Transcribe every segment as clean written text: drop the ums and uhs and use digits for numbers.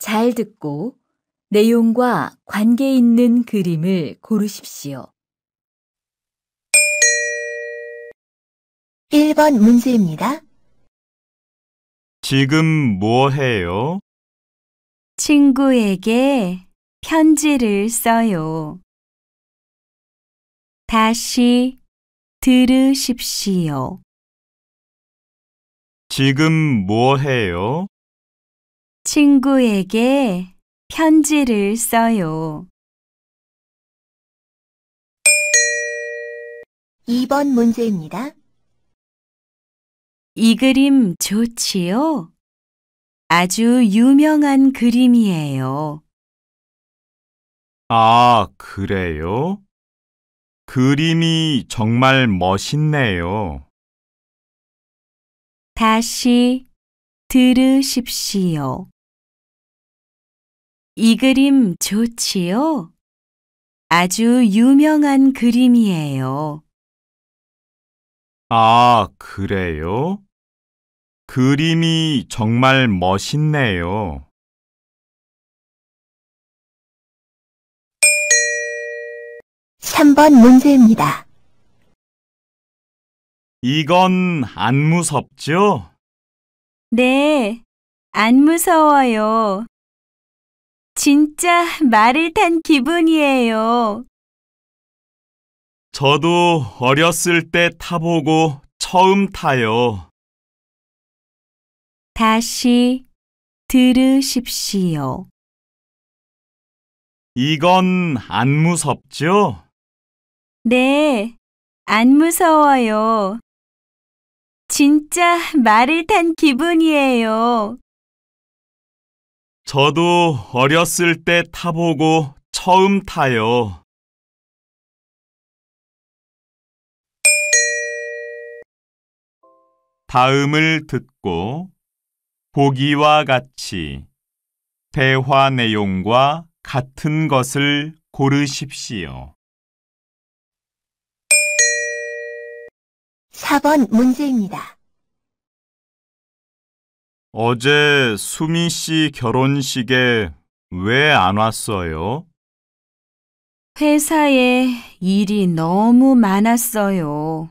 잘 듣고 내용과 관계 있는 그림을 고르십시오. 1번 문제입니다. 지금 뭐 해요? 친구에게 편지를 써요. 다시 들으십시오. 지금 뭐 해요? 친구에게 편지를 써요. 2번 문제입니다. 이 그림 좋지요? 아주 유명한 그림이에요. 아, 그래요? 그림이 정말 멋있네요. 다시 들으십시오. 이 그림 좋지요? 아주 유명한 그림이에요. 아, 그래요? 그림이 정말 멋있네요. 3번 문제입니다. 이건 안 무섭죠? 네, 안 무서워요. 진짜 말을 탄 기분이에요. 저도 어렸을 때 타보고 처음 타요. 다시 들으십시오. 이건 안 무섭죠? 네, 안 무서워요. 진짜 말을 탄 기분이에요. 저도 어렸을 때 타보고 처음 타요. 다음을 듣고 보기와 같이 대화 내용과 같은 것을 고르십시오. 4번 문제입니다. 어제 수미 씨 결혼식에 왜 안 왔어요? 회사에 일이 너무 많았어요.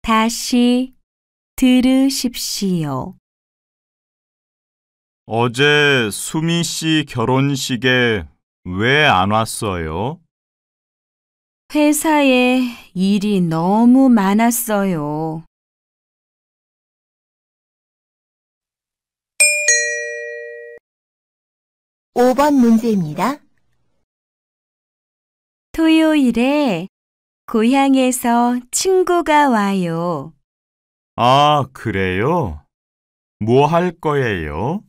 다시 들으십시오. 어제 수미 씨 결혼식에 왜 안 왔어요? 회사에 일이 너무 많았어요. 5번 문제입니다. 토요일에 고향에서 친구가 와요. 아, 그래요? 뭐 할 거예요?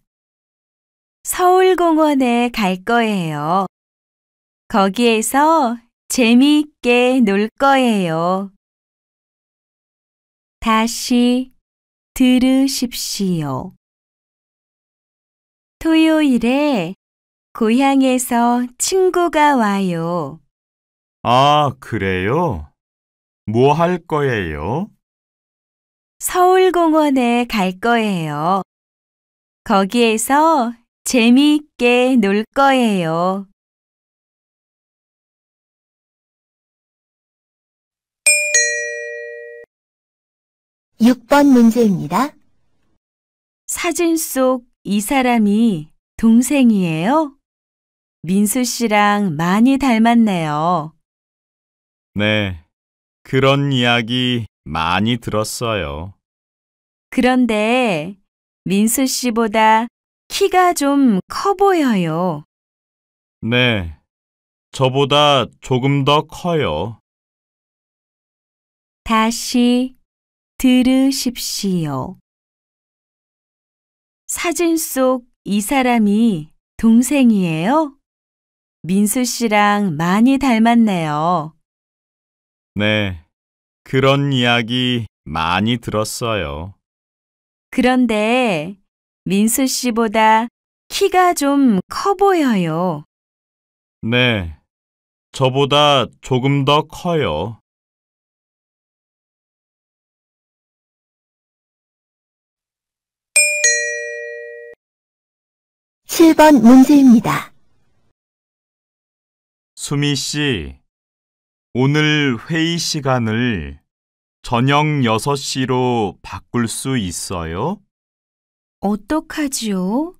서울공원에 갈 거예요. 거기에서 재미있게 놀 거예요. 다시 들으십시오. 토요일에 고향에서 친구가 와요. 아, 그래요? 뭐 할 거예요? 서울공원에 갈 거예요. 거기에서 재미있게 놀 거예요. 6번 문제입니다. 사진 속 이 사람이 동생이에요? 민수 씨랑 많이 닮았네요. 네, 그런 이야기 많이 들었어요. 그런데 민수 씨보다 키가 좀 커 보여요. 네, 저보다 조금 더 커요. 다시 들으십시오. 사진 속 이 사람이 동생이에요? 민수 씨랑 많이 닮았네요. 네, 그런 이야기 많이 들었어요. 그런데 민수 씨보다 키가 좀 커 보여요. 네, 저보다 조금 더 커요. 7번 문제입니다. 수미 씨, 오늘 회의 시간을 저녁 6시로 바꿀 수 있어요? 어떡하지요?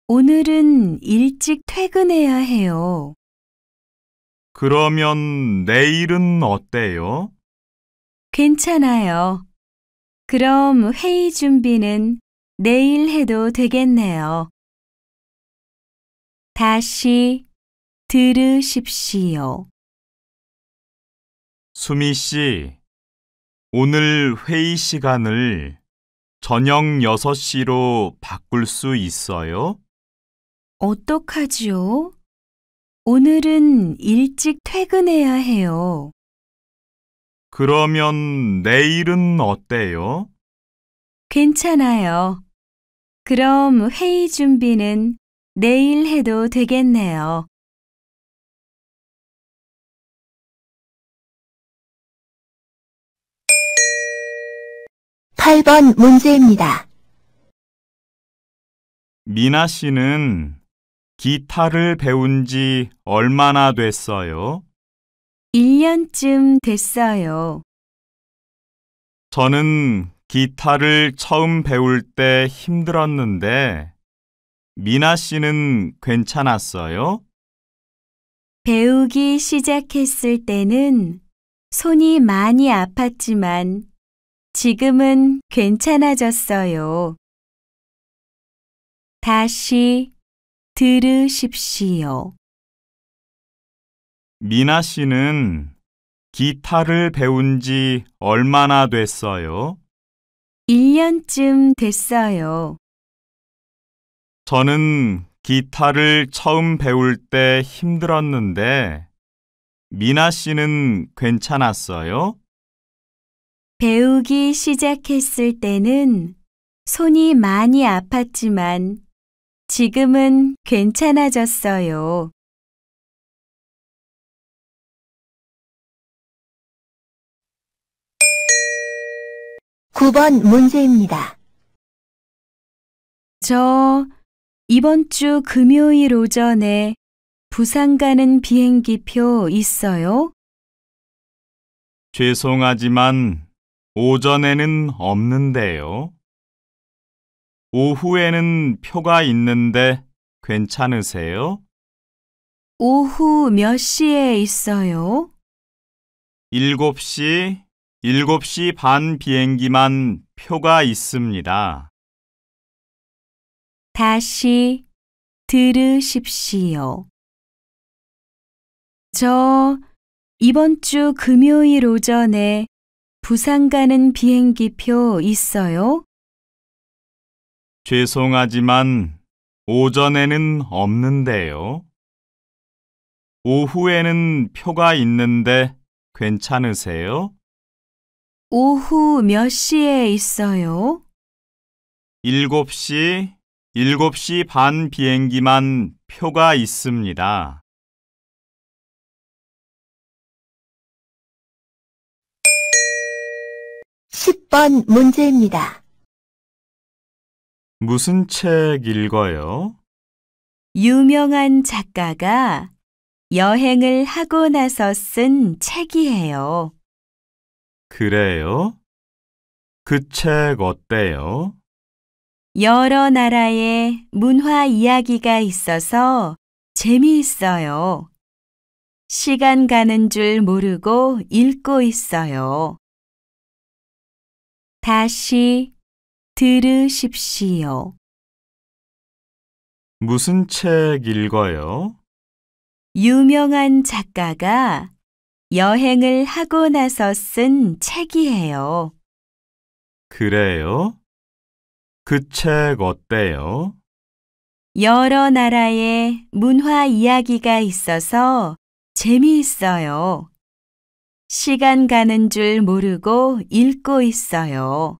오늘은 일찍 퇴근해야 해요. 그러면 내일은 어때요? 괜찮아요. 그럼 회의 준비는 내일 해도 되겠네요. 다시 들으십시오. 수미 씨, 오늘 회의 시간을 저녁 6시로 바꿀 수 있어요? 어떡하지요? 오늘은 일찍 퇴근해야 해요. 그러면 내일은 어때요? 괜찮아요. 그럼 회의 준비는 내일 해도 되겠네요. 팔 번 문제입니다. 미나 씨는 기타를 배운 지 얼마나 됐어요? 1년쯤 됐어요. 저는 기타를 처음 배울 때 힘들었는데 미나 씨는 괜찮았어요? 배우기 시작했을 때는 손이 많이 아팠지만 지금은 괜찮아졌어요. 다시 들으십시오. 미나 씨는 기타를 배운 지 얼마나 됐어요? 1년쯤 됐어요. 저는 기타를 처음 배울 때 힘들었는데 미나 씨는 괜찮았어요? 배우기 시작했을 때는 손이 많이 아팠지만 지금은 괜찮아졌어요. 9번 문제입니다. 저 이번 주 금요일 오전에 부산 가는 비행기표 있어요? 죄송하지만 오전에는 없는데요. 오후에는 표가 있는데 괜찮으세요? 오후 몇 시에 있어요? 7시 반 비행기만 표가 있습니다. 다시 들으십시오. 저 이번 주 금요일 오전에 부산 가는 비행기표 있어요? 죄송하지만 오전에는 없는데요. 오후에는 표가 있는데 괜찮으세요? 오후 몇 시에 있어요? 7시 반 비행기만 표가 있습니다. 십 번 문제입니다. 무슨 책 읽어요? 유명한 작가가 여행을 하고 나서 쓴 책이에요. 그래요? 그 책 어때요? 여러 나라의 문화 이야기가 있어서 재미있어요. 시간 가는 줄 모르고 읽고 있어요. 다시 들으십시오. 무슨 책 읽어요? 유명한 작가가 여행을 하고 나서 쓴 책이에요. 그래요? 그 책 어때요? 여러 나라의 문화 이야기가 있어서 재미있어요. 시간 가는 줄 모르고 읽고 있어요.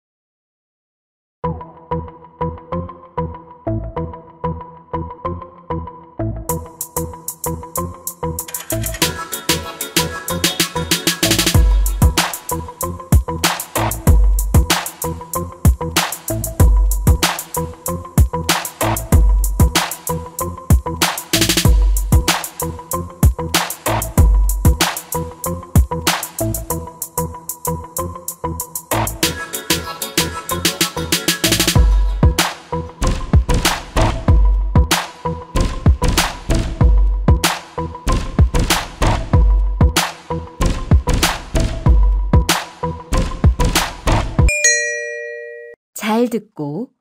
잘 듣고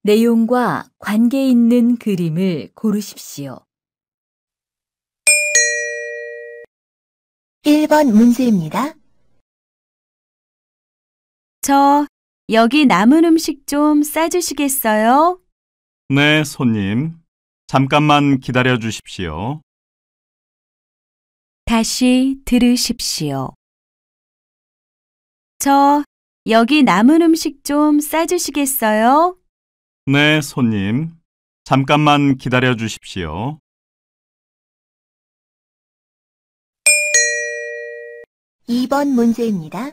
내용과 관계 있는 그림을 고르십시오. 1번 문제입니다. 저 여기 남은 음식 좀 싸주시겠어요? 네, 손님. 잠깐만 기다려 주십시오. 다시 들으십시오. 저 여기 남은 음식 좀 싸주시겠어요? 네, 손님. 잠깐만 기다려 주십시오. 2번 문제입니다.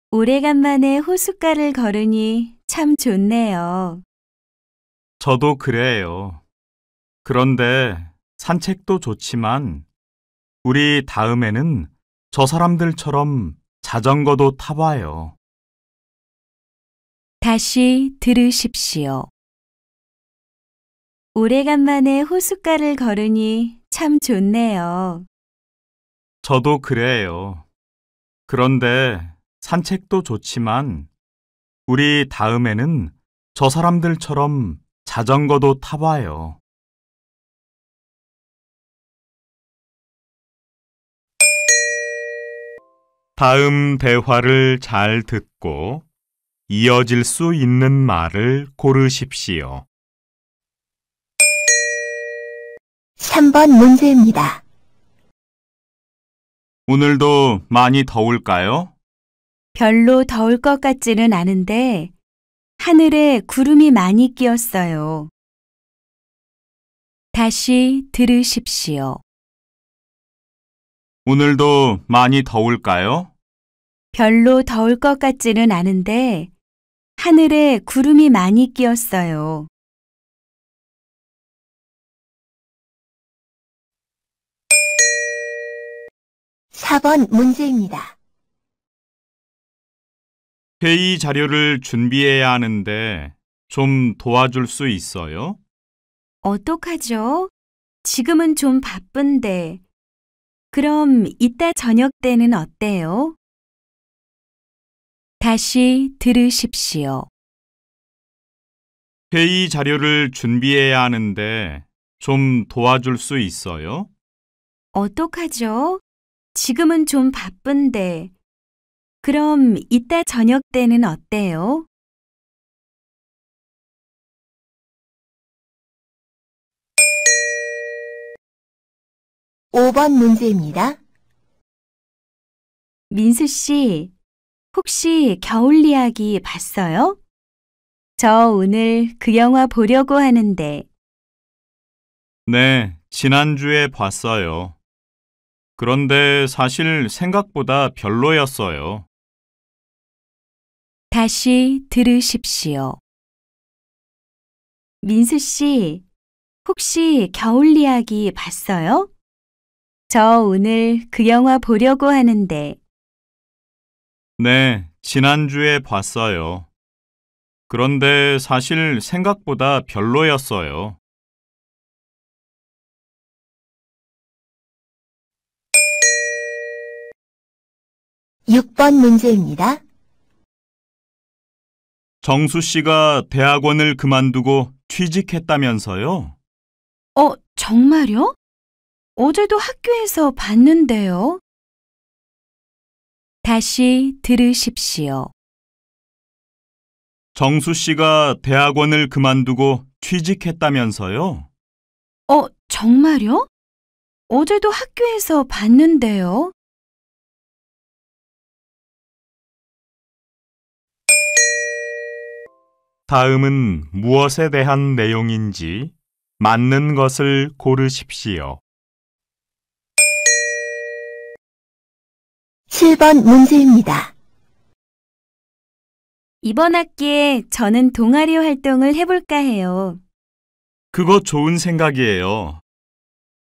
오래간만에 호숫가를 걸으니 참 좋네요. 저도 그래요. 그런데 산책도 좋지만 우리 다음에는 저 사람들처럼 자전거도 타봐요. 다시 들으십시오. 오래간만에 호숫가를 걸으니 참 좋네요. 저도 그래요. 그런데 산책도 좋지만 우리 다음에는 저 사람들처럼 자전거도 타봐요. 다음 대화를 잘 듣고 이어질 수 있는 말을 고르십시오. 3번 문제입니다. 오늘도 많이 더울까요? 별로 더울 것 같지는 않은데 하늘에 구름이 많이 끼었어요. 다시 들으십시오. 오늘도 많이 더울까요? 별로 더울 것 같지는 않은데 하늘에 구름이 많이 끼었어요. 4번 문제입니다. 회의 자료를 준비해야 하는데 좀 도와줄 수 있어요? 어떡하죠? 지금은 좀 바쁜데. 그럼 이따 저녁 때는 어때요? 다시 들으십시오. 회의 자료를 준비해야 하는데 좀 도와줄 수 있어요? 어떡하죠? 지금은 좀 바쁜데. 그럼 이따 저녁 때는 어때요? 5번 문제입니다. 민수 씨, 혹시 겨울 이야기 봤어요? 저 오늘 그 영화 보려고 하는데. 네, 지난주에 봤어요. 그런데 사실 생각보다 별로였어요. 다시 들으십시오. 민수 씨, 혹시 겨울 이야기 봤어요? 저 오늘 그 영화 보려고 하는데. 네, 지난주에 봤어요. 그런데 사실 생각보다 별로였어요. 6번 문제입니다. 정수 씨가 대학원을 그만두고 취직했다면서요? 정말요? 어제도 학교에서 봤는데요. 다시 들으십시오. 정수 씨가 대학원을 그만두고 취직했다면서요? 정말요? 어제도 학교에서 봤는데요. 다음은 무엇에 대한 내용인지 맞는 것을 고르십시오. 7번 문제입니다. 이번 학기에 저는 동아리 활동을 해볼까 해요. 그거 좋은 생각이에요.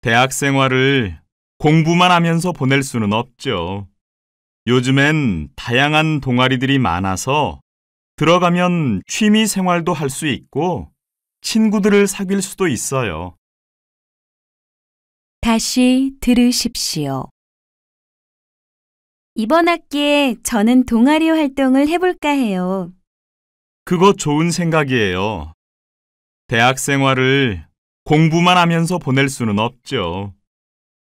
대학 생활을 공부만 하면서 보낼 수는 없죠. 요즘엔 다양한 동아리들이 많아서 들어가면 취미 생활도 할 수 있고 친구들을 사귈 수도 있어요. 다시 들으십시오. 이번 학기에 저는 동아리 활동을 해볼까 해요. 그거 좋은 생각이에요. 대학 생활을 공부만 하면서 보낼 수는 없죠.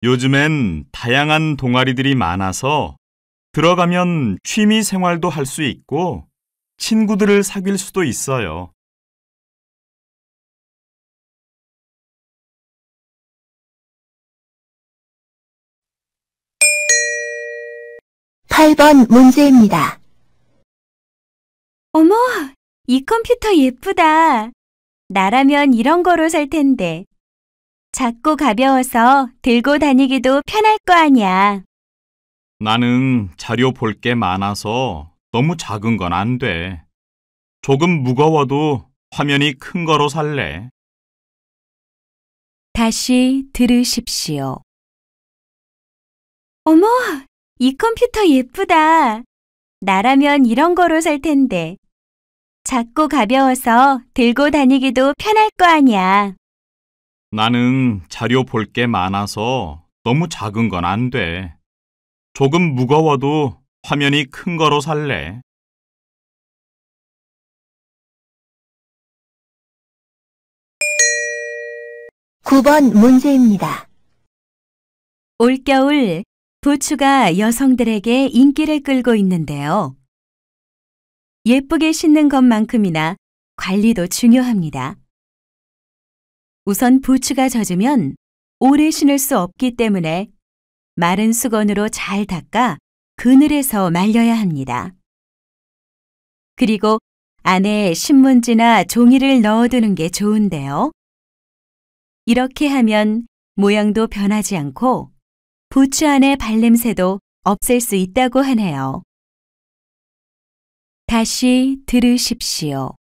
요즘엔 다양한 동아리들이 많아서 들어가면 취미 생활도 할 수 있고 친구들을 사귈 수도 있어요. 8번 문제입니다. 어머, 이 컴퓨터 예쁘다. 나라면 이런 거로 살 텐데. 작고 가벼워서 들고 다니기도 편할 거 아니야. 나는 자료 볼 게 많아서 너무 작은 건 안 돼. 조금 무거워도 화면이 큰 거로 살래. 다시 들으십시오. 어머, 이 컴퓨터 예쁘다. 나라면 이런 거로 살 텐데. 작고 가벼워서 들고 다니기도 편할 거 아니야. 나는 자료 볼 게 많아서 너무 작은 건 안 돼. 조금 무거워도 화면이 큰 거로 살래. 구 번 문제입니다. 올겨울 부추가 여성들에게 인기를 끌고 있는데요. 예쁘게 신는 것만큼이나 관리도 중요합니다. 우선 부추가 젖으면 오래 신을 수 없기 때문에 마른 수건으로 잘 닦아 그늘에서 말려야 합니다. 그리고 안에 신문지나 종이를 넣어두는 게 좋은데요. 이렇게 하면 모양도 변하지 않고 부추 안의 발냄새도 없앨 수 있다고 하네요. 다시 들으십시오.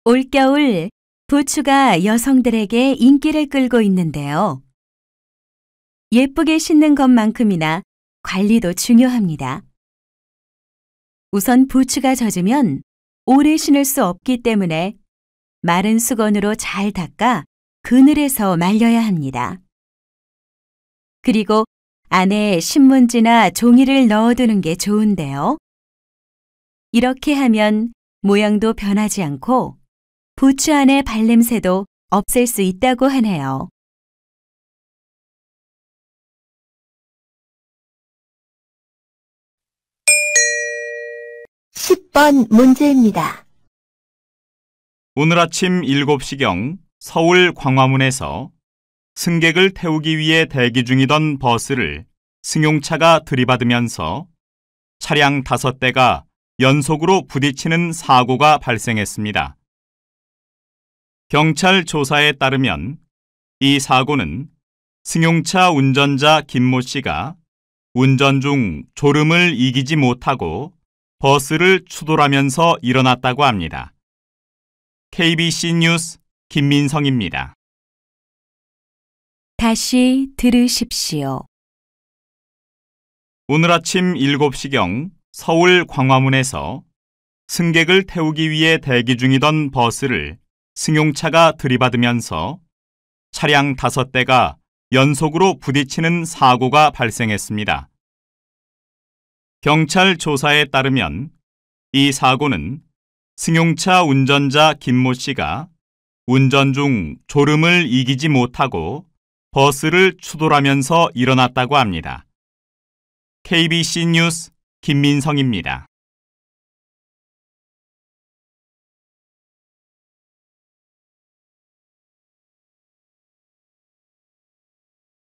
올겨울 부추가 여성들에게 인기를 끌고 있는데요. 예쁘게 신는 것만큼이나 관리도 중요합니다. 우선 부추가 젖으면 오래 신을 수 없기 때문에 마른 수건으로 잘 닦아 그늘에서 말려야 합니다. 그리고 안에 신문지나 종이를 넣어두는 게 좋은데요. 이렇게 하면 모양도 변하지 않고 부추 안의 발냄새도 없앨 수 있다고 하네요. 10번 문제입니다. 오늘 아침 7시경 서울 광화문에서 승객을 태우기 위해 대기 중이던 버스를 승용차가 들이받으면서 차량 5대가 연속으로 부딪히는 사고가 발생했습니다. 경찰 조사에 따르면 이 사고는 승용차 운전자 김모 씨가 운전 중 졸음을 이기지 못하고 버스를 추돌하면서 일어났다고 합니다. KBC 뉴스 김민성입니다. 다시 들으십시오. 오늘 아침 7시경 서울 광화문에서 승객을 태우기 위해 대기 중이던 버스를 승용차가 들이받으면서 차량 5대가 연속으로 부딪히는 사고가 발생했습니다. 경찰 조사에 따르면 이 사고는 승용차 운전자 김모 씨가 운전 중 졸음을 이기지 못하고 버스를 추돌하면서 일어났다고 합니다. KBC 뉴스 김민성입니다.